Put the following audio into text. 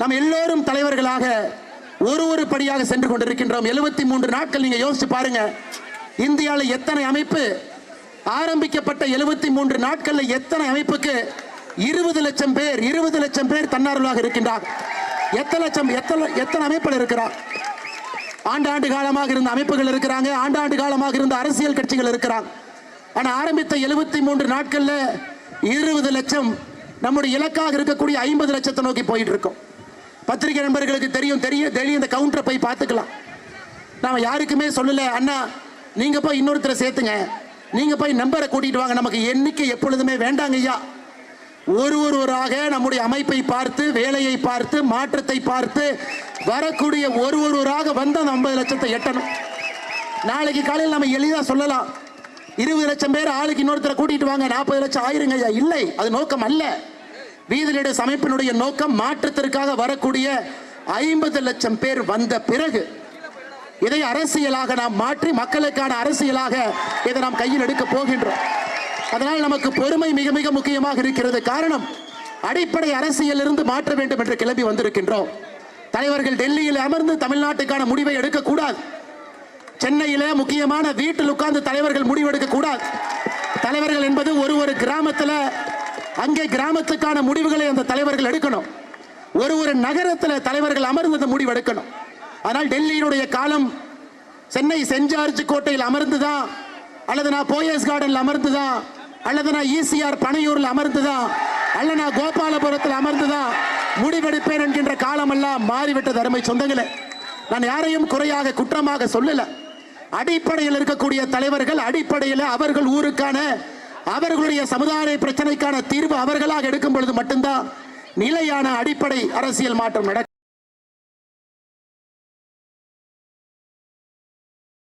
நாம் எல்லோரும் தலைவர்களாக ஒரு படியாக சென்று கொண்டிருக்கின்றோம். 73 நாட்கள் நீங்க யோசிச்சு பாருங்க. இந்தியாவில் எத்தனை அமைப்பு ஆரம்பிக்கப்பட்ட 73 நாட்கள்ல எத்தனை அமைப்புக்கு 20 லட்சம் பேர் தன்னார்வலாக இருக்கின்றார். எத்தனை அமைப்புகள் இருக்கிறார்? ஆண்டாண்டு காலமாக இருந்த அமைப்புகள் இருக்கிறாங்க, ஆண்டாண்டு காலமாக இருந்த அரசியல் கட்சிகள் இருக்கிறாங்க. ஆனா ஆரம்பித்த 73 நாட்கள்ல 20 லட்சம் நம்முடைய இலக்காக இருக்கக்கூடிய 50 லட்சத்தை நோக்கி போயிட்டு இருக்கோம். பத்திரிகை நண்பர்களுக்கு தெரியும் இந்த கவுண்டரை போய் பார்த்துக்கலாம். நாம யாருக்குமே சொல்லல, அண்ணா நீங்க போய் இன்னொருத்தரை சேர்த்துங்க, நீங்க போய் நம்பரை கூட்டிட்டு வாங்க, நமக்கு எண்ணிக்கை எப்பொழுதுமே வேண்டாங்க ஐயா. ஒருவராக நம்முடைய அமைப்பை பார்த்து, வேலையை பார்த்து, மாற்றத்தை பார்த்து வரக்கூடிய ஒருவராக வந்து அந்த 50 லட்சத்தை எட்டணும். நாளைக்கு காலையில் நம்ம எளிதா சொல்லலாம், 20 லட்சம் பேர் ஆளுக்கு இன்னொருத்தரை கூட்டிட்டு வாங்க, 40 லட்சம் ஆயிருங்க ஐயா. இல்லை, அது நோக்கம் அல்ல. வீதிலீடர்ஸ் அமைப்பினுடைய நோக்கம் மாற்றத்திற்காக வரக்கூடிய 50 லட்சம் பேர் வந்த பிறகு இதை அரசியலாக நாம் மாற்றி மக்களுக்கான அரசியலாக இதை நாம் கையில் எடுக்க போகின்றோம். அதனால் நமக்கு பொறுமை மிக மிக முக்கியமாக இருக்கிறது. காரணம், அடிப்படை அரசியல் இருந்து மாற்ற வேண்டும் என்று கிளம்பி வந்திருக்கின்றோம். தலைவர்கள் டெல்லியில் அமர்ந்து தமிழ்நாட்டுக்கான முடிவை எடுக்கக்கூடாது. சென்னையில முக்கியமான வீட்டில் உட்கார்ந்து தலைவர்கள் முடிவெடுக்க கூடாது. தலைவர்கள் என்பது ஒரு கிராமத்தில், அங்கே கிராமத்துக்கான முடிவுகளை அந்த தலைவர்கள் எடுக்கணும். ஒரு நகரத்தில் தலைவர்கள் அமர்ந்து அந்த முடிவு எடுக்கணும். ஆனால் டெல்லியினுடைய காலம் சென்னை சென்ட் ஜார்ஜ் கோட்டையில் அமர்ந்துதான், அல்லது நான் போயஸ் கார்டனில் அமர்ந்துதான், அல்லது நான் ஈசிஆர் பனையூரில் அமர்ந்துதான், அல்ல நான் கோபாலபுரத்தில் அமர்ந்துதான் முடிவெடுப்பேன் என்கின்ற காலம் எல்லாம் மாறிவிட்டது. அருமை சொந்தங்களே, நான் யாரையும் குறையாக குற்றமாக சொல்லல. அடிப்படையில் இருக்கக்கூடிய தலைவர்கள் அடிப்படையில் அவர்கள் ஊருக்கான அவர்களுடைய சமுதாய பிரச்சனைக்கான தீர்வு அவர்களாக எடுக்கும் பொழுது மட்டும்தான் நிலையான அடிப்படை அரசியல் மாற்றம் நடக்கும்.